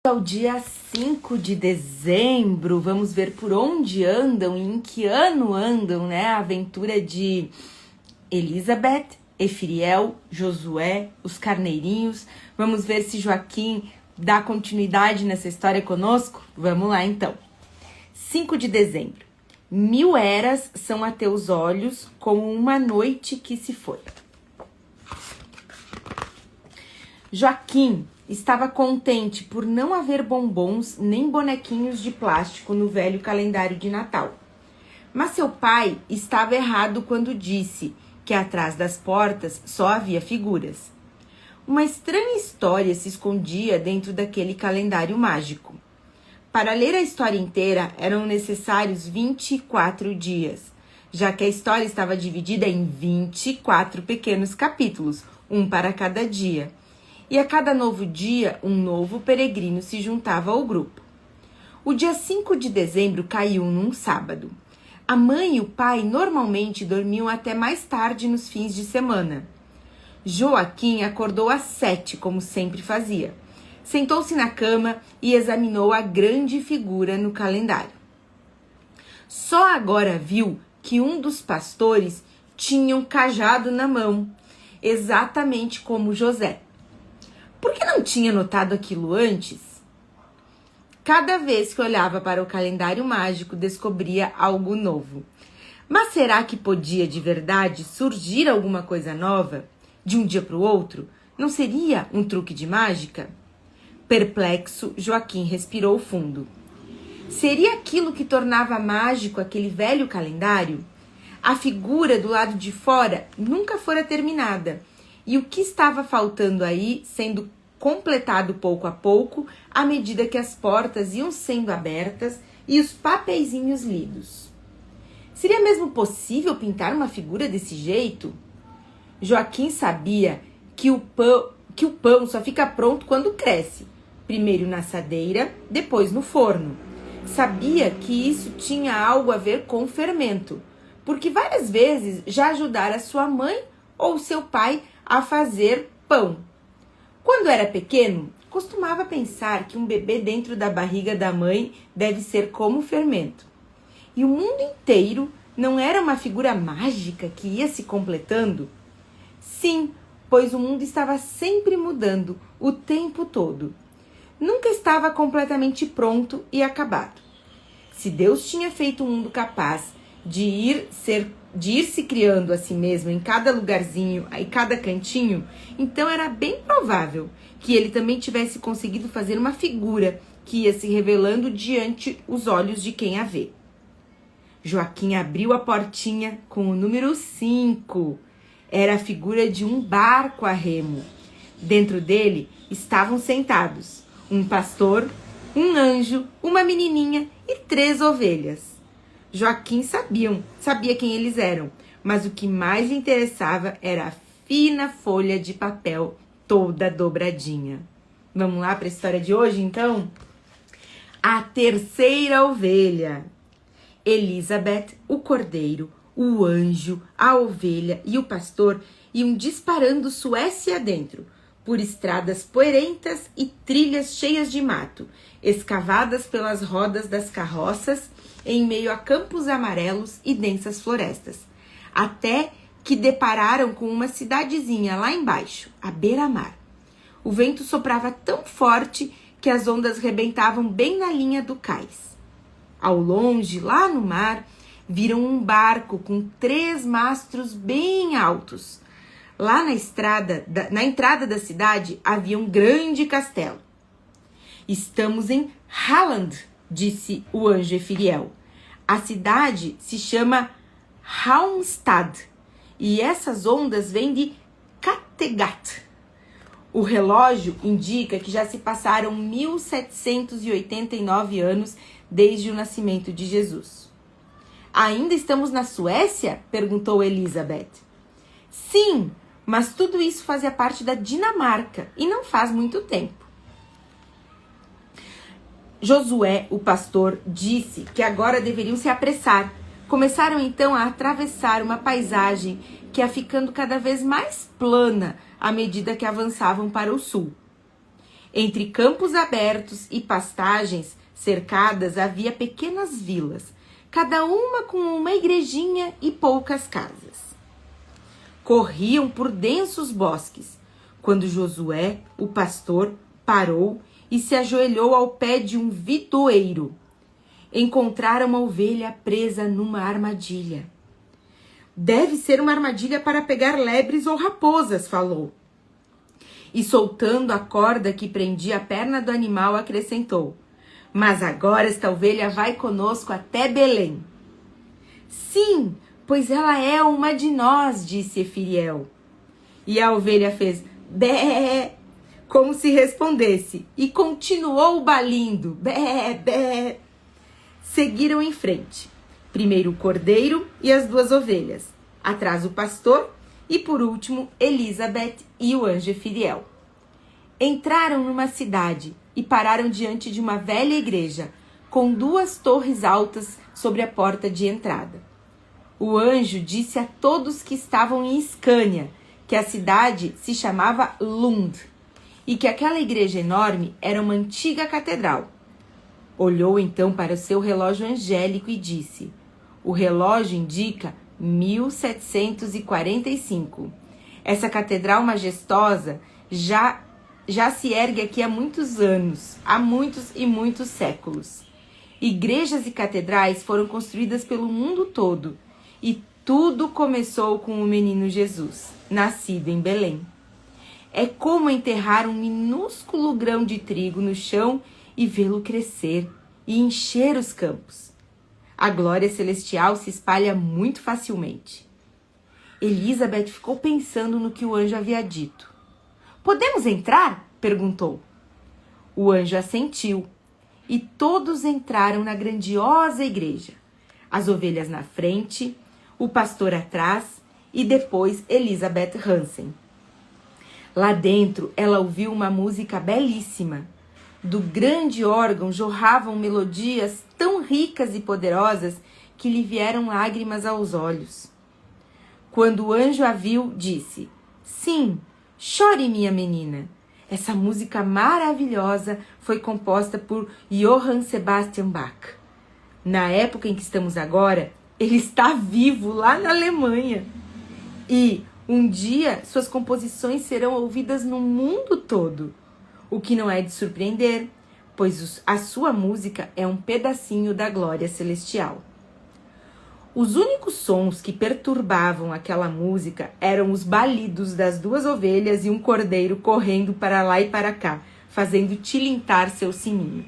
Ao dia 5 de dezembro, vamos ver por onde andam e em que ano andam, né? A aventura de Elizabeth, Efriel, Josué, os carneirinhos. Vamos ver se Joaquim dá continuidade nessa história conosco? Vamos lá, então. 5 de dezembro. 1000 eras são a teus olhos como uma noite que se foi. Joaquim estava contente por não haver bombons nem bonequinhos de plástico no velho calendário de Natal. Mas seu pai estava errado quando disse que atrás das portas só havia figuras. Uma estranha história se escondia dentro daquele calendário mágico. Para ler a história inteira eram necessários 24 dias, já que a história estava dividida em 24 pequenos capítulos, um para cada dia. E a cada novo dia, um novo peregrino se juntava ao grupo. O dia 5 de dezembro caiu num sábado. A mãe e o pai normalmente dormiam até mais tarde nos fins de semana. Joaquim acordou às 7, como sempre fazia. Sentou-se na cama e examinou a grande figura no calendário. Só agora viu que um dos pastores tinha um cajado na mão, exatamente como José. Por que não tinha notado aquilo antes? Cada vez que olhava para o calendário mágico, descobria algo novo. Mas será que podia de verdade surgir alguma coisa nova? De um dia para o outro? Não seria um truque de mágica? Perplexo, Joaquim respirou fundo. Seria aquilo que tornava mágico aquele velho calendário? A figura do lado de fora nunca fora terminada. E o que estava faltando aí, sendo completado pouco a pouco, à medida que as portas iam sendo abertas e os papeizinhos lidos. Seria mesmo possível pintar uma figura desse jeito? Joaquim sabia que o pão só fica pronto quando cresce, primeiro na assadeira, depois no forno. Sabia que isso tinha algo a ver com fermento, porque várias vezes já ajudara sua mãe ou seu pai a fazer pão. Quando era pequeno, costumava pensar que um bebê dentro da barriga da mãe deve ser como fermento. E o mundo inteiro não era uma figura mágica que ia se completando? Sim, pois o mundo estava sempre mudando, o tempo todo. Nunca estava completamente pronto e acabado. Se Deus tinha feito um mundo capaz de ir se criando a si mesmo em cada lugarzinho, em cada cantinho, então era bem provável que ele também tivesse conseguido fazer uma figura que ia se revelando diante os olhos de quem a vê. Joaquim abriu a portinha com o número 5. Era a figura de um barco a remo. Dentro dele estavam sentados um pastor, um anjo, uma menininha e 3 ovelhas. Joaquim sabia quem eles eram, mas o que mais lhe interessava era a fina folha de papel toda dobradinha. Vamos lá para a história de hoje, então? A terceira ovelha. Elizabeth, o cordeiro, o anjo, a ovelha e o pastor iam disparando Suécia adentro, por estradas poeirentas e trilhas cheias de mato, escavadas pelas rodas das carroças, em meio a campos amarelos e densas florestas, até que depararam com uma cidadezinha lá embaixo, à beira-mar. O vento soprava tão forte que as ondas rebentavam bem na linha do cais. Ao longe, lá no mar, viram um barco com 3 mastros bem altos. Lá na entrada da cidade havia um grande castelo. Estamos em Halland, disse o anjo Efriel. A cidade se chama Halmstad e essas ondas vêm de Kattegat. O relógio indica que já se passaram 1789 anos desde o nascimento de Jesus. Ainda estamos na Suécia? Perguntou Elizabeth. Sim, mas tudo isso fazia parte da Dinamarca e não faz muito tempo. Josué, o pastor, disse que agora deveriam se apressar. Começaram então a atravessar uma paisagem que ia ficando cada vez mais plana à medida que avançavam para o sul. Entre campos abertos e pastagens cercadas havia pequenas vilas, cada uma com uma igrejinha e poucas casas. Corriam por densos bosques, quando Josué, o pastor, parou e se ajoelhou ao pé de um vidoeiro. Encontraram uma ovelha presa numa armadilha. Deve ser uma armadilha para pegar lebres ou raposas, falou. E soltando a corda que prendia a perna do animal, acrescentou: mas agora esta ovelha vai conosco até Belém. Sim, pois ela é uma de nós, disse Efiriel. E a ovelha fez bé, como se respondesse, e continuou balindo, bé, bé. Seguiram em frente, primeiro o cordeiro e as 2 ovelhas, atrás o pastor e por último Elizabeth e o anjo Efiriel. Entraram numa cidade e pararam diante de uma velha igreja, com 2 torres altas sobre a porta de entrada. O anjo disse a todos que estavam em Escânia que a cidade se chamava Lund e que aquela igreja enorme era uma antiga catedral. Olhou então para o seu relógio angélico e disse: o relógio indica 1745. Essa catedral majestosa já se ergue aqui há muitos anos, há muitos e muitos séculos. Igrejas e catedrais foram construídas pelo mundo todo e tudo começou com o menino Jesus, nascido em Belém. É como enterrar um minúsculo grão de trigo no chão e vê-lo crescer e encher os campos. A glória celestial se espalha muito facilmente. Elizabeth ficou pensando no que o anjo havia dito. Podemos entrar? Perguntou. O anjo assentiu e todos entraram na grandiosa igreja. As ovelhas na frente, o pastor atrás e depois Elizabeth Hansen. Lá dentro ela ouviu uma música belíssima. Do grande órgão jorravam melodias tão ricas e poderosas que lhe vieram lágrimas aos olhos. Quando o anjo a viu, disse: sim, chore, minha menina. Essa música maravilhosa foi composta por Johann Sebastian Bach. Na época em que estamos agora, ele está vivo lá na Alemanha. E um dia suas composições serão ouvidas no mundo todo. O que não é de surpreender, pois a sua música é um pedacinho da glória celestial. Os únicos sons que perturbavam aquela música eram os balidos das 2 ovelhas e um cordeiro correndo para lá e para cá, fazendo tilintar seu sininho.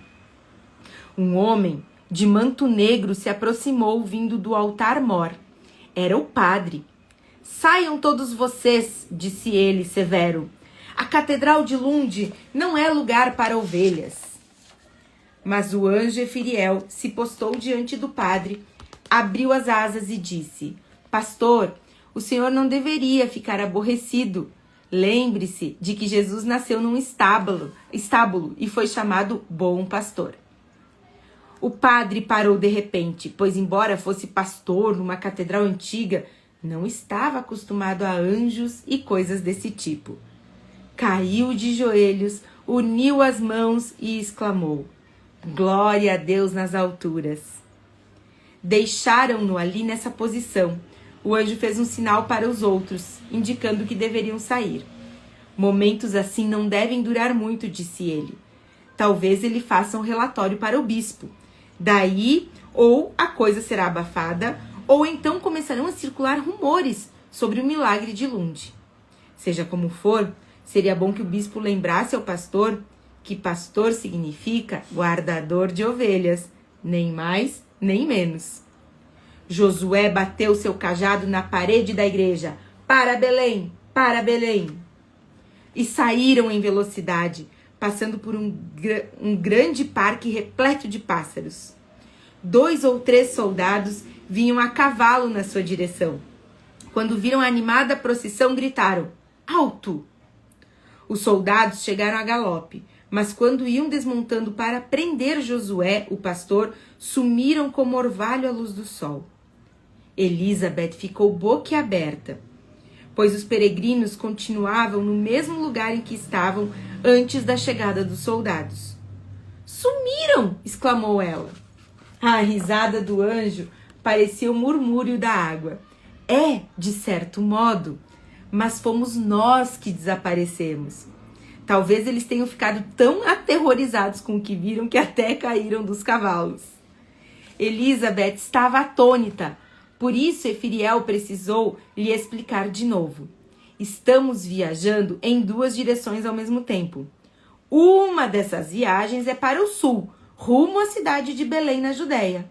Um homem de manto negro se aproximou vindo do altar-mor. Era o padre. Saiam todos vocês, disse ele, severo. A catedral de Lund não é lugar para ovelhas. Mas o anjo Efiriel se postou diante do padre, abriu as asas e disse: pastor, o senhor não deveria ficar aborrecido. Lembre-se de que Jesus nasceu num estábulo e foi chamado Bom Pastor. O padre parou de repente, pois embora fosse pastor numa catedral antiga, não estava acostumado a anjos e coisas desse tipo. Caiu de joelhos, uniu as mãos e exclamou: glória a Deus nas alturas. Deixaram-no ali nessa posição. O anjo fez um sinal para os outros, indicando que deveriam sair. Momentos assim não devem durar muito, disse ele. Talvez ele faça um relatório para o bispo. Daí, ou a coisa será abafada, ou então começarão a circular rumores sobre o milagre de Lund. Seja como for, seria bom que o bispo lembrasse ao pastor que pastor significa guardador de ovelhas, nem mais, nem menos. Josué bateu seu cajado na parede da igreja. Para Belém! Para Belém! E saíram em velocidade, passando por um grande parque repleto de pássaros. 2 ou 3 soldados vinham a cavalo na sua direção. Quando viram a animada procissão, gritaram: alto! Os soldados chegaram a galope, mas quando iam desmontando para prender Josué, o pastor, sumiram como orvalho à luz do sol. Elizabeth ficou boquiaberta, pois os peregrinos continuavam no mesmo lugar em que estavam antes da chegada dos soldados. Sumiram! Exclamou ela. A risada do anjo parecia o murmúrio da água. É, de certo modo, mas fomos nós que desaparecemos. Talvez eles tenham ficado tão aterrorizados com o que viram que até caíram dos cavalos. Elizabeth estava atônita, por isso Efiriel precisou lhe explicar de novo. Estamos viajando em 2 direções ao mesmo tempo. Uma dessas viagens é para o sul, rumo à cidade de Belém, na Judéia.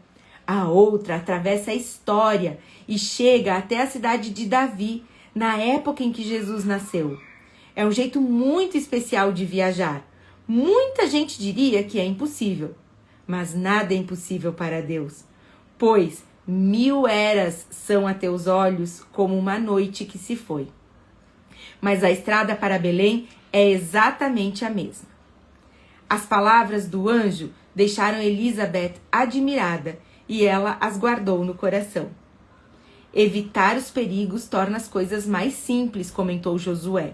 A outra atravessa a história e chega até a cidade de Davi, na época em que Jesus nasceu. É um jeito muito especial de viajar. Muita gente diria que é impossível, mas nada é impossível para Deus, pois 1000 eras são a teus olhos como uma noite que se foi. Mas a estrada para Belém é exatamente a mesma. As palavras do anjo deixaram Elizabeth admirada e ela as guardou no coração. Evitar os perigos torna as coisas mais simples, comentou Josué.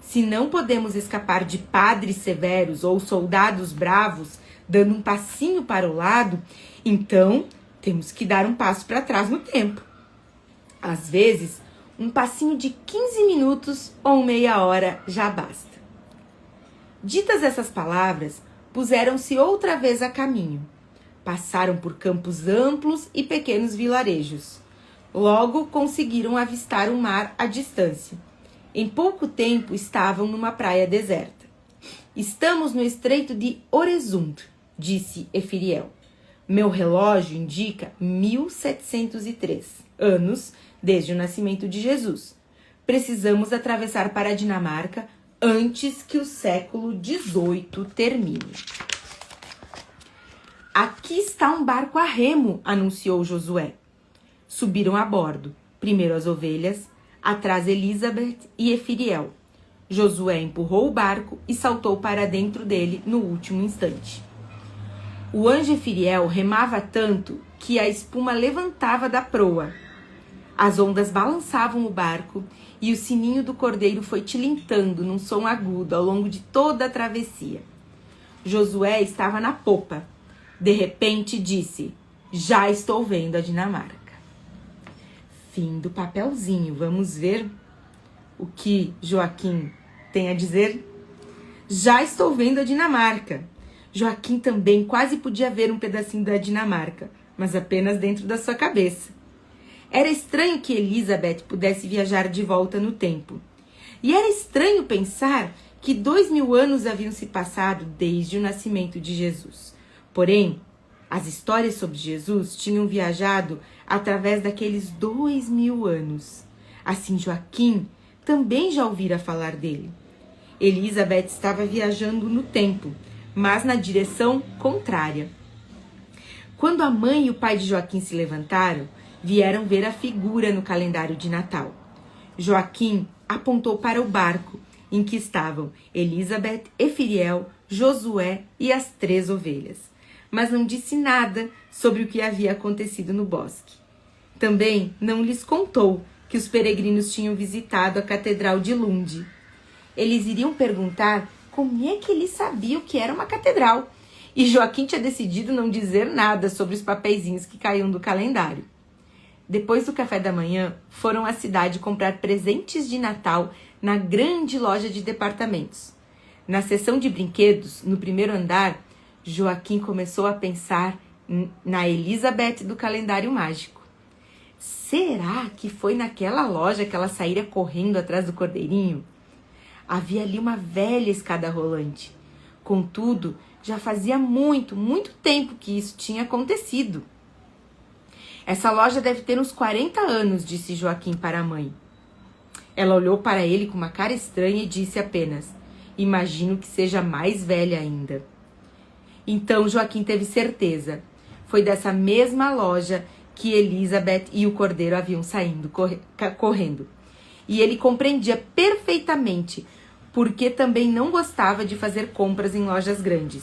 Se não podemos escapar de padres severos ou soldados bravos dando um passinho para o lado, então temos que dar um passo para trás no tempo. Às vezes, um passinho de 15 minutos ou meia hora já basta. Ditas essas palavras, puseram-se outra vez a caminho. Passaram por campos amplos e pequenos vilarejos. Logo conseguiram avistar o mar à distância. Em pouco tempo estavam numa praia deserta. Estamos no estreito de Oresund, disse Efiriel. Meu relógio indica 1703 anos desde o nascimento de Jesus. Precisamos atravessar para a Dinamarca antes que o século XVIII termine. Aqui está um barco a remo, anunciou Josué. Subiram a bordo, primeiro as ovelhas, atrás Elizabeth e Efiriel. Josué empurrou o barco e saltou para dentro dele no último instante. O anjo Efiriel remava tanto que a espuma levantava da proa. As ondas balançavam o barco e o sininho do cordeiro foi tilintando num som agudo ao longo de toda a travessia. Josué estava na popa. De repente disse: já estou vendo a Dinamarca. Fim do papelzinho. Vamos ver o que Joaquim tem a dizer? Já estou vendo a Dinamarca. Joaquim também quase podia ver um pedacinho da Dinamarca, mas apenas dentro da sua cabeça. Era estranho que Elizabeth pudesse viajar de volta no tempo. E era estranho pensar que 2000 anos haviam se passado desde o nascimento de Jesus. Porém, as histórias sobre Jesus tinham viajado através daqueles 2000 anos. Assim, Joaquim também já ouvira falar dele. Elizabeth estava viajando no tempo, mas na direção contrária. Quando a mãe e o pai de Joaquim se levantaram, vieram ver a figura no calendário de Natal. Joaquim apontou para o barco em que estavam Elizabeth, Efiriel, Josué e as 3 ovelhas, mas não disse nada sobre o que havia acontecido no bosque. Também não lhes contou que os peregrinos tinham visitado a Catedral de Lund. Eles iriam perguntar como é que ele sabia o que era uma catedral, e Joaquim tinha decidido não dizer nada sobre os papeizinhos que caíam do calendário. Depois do café da manhã, foram à cidade comprar presentes de Natal na grande loja de departamentos. Na seção de brinquedos, no primeiro andar, Joaquim começou a pensar na Elizabeth do calendário mágico. Será que foi naquela loja que ela saíra correndo atrás do cordeirinho? Havia ali uma velha escada rolante. Contudo, já fazia muito tempo que isso tinha acontecido. Essa loja deve ter uns 40 anos, disse Joaquim para a mãe. Ela olhou para ele com uma cara estranha e disse apenas: imagino que seja mais velha ainda. Então Joaquim teve certeza. Foi dessa mesma loja que Elizabeth e o cordeiro haviam saído correndo. E ele compreendia perfeitamente porque também não gostava de fazer compras em lojas grandes.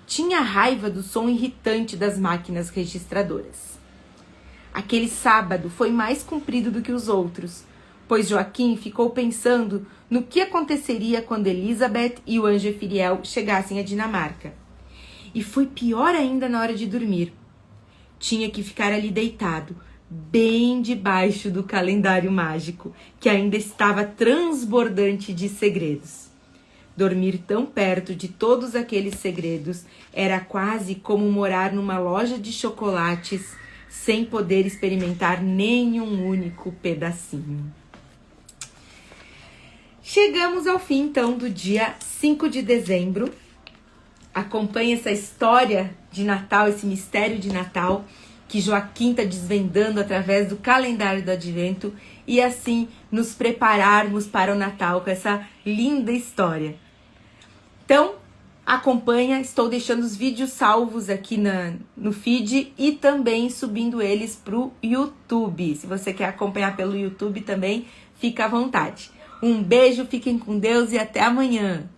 Tinha raiva do som irritante das máquinas registradoras. Aquele sábado foi mais comprido do que os outros, pois Joaquim ficou pensando no que aconteceria quando Elizabeth e o anjo Ephriel chegassem à Dinamarca. E foi pior ainda na hora de dormir. Tinha que ficar ali deitado, bem debaixo do calendário mágico, que ainda estava transbordante de segredos. Dormir tão perto de todos aqueles segredos era quase como morar numa loja de chocolates sem poder experimentar nenhum único pedacinho. Chegamos ao fim, então, do dia 5 de dezembro. Acompanhe essa história de Natal, esse mistério de Natal que Joaquim está desvendando através do calendário do Advento e assim nos prepararmos para o Natal com essa linda história. Então, acompanha, estou deixando os vídeos salvos aqui no feed e também subindo eles para o YouTube. Se você quer acompanhar pelo YouTube também, fica à vontade. Um beijo, fiquem com Deus e até amanhã!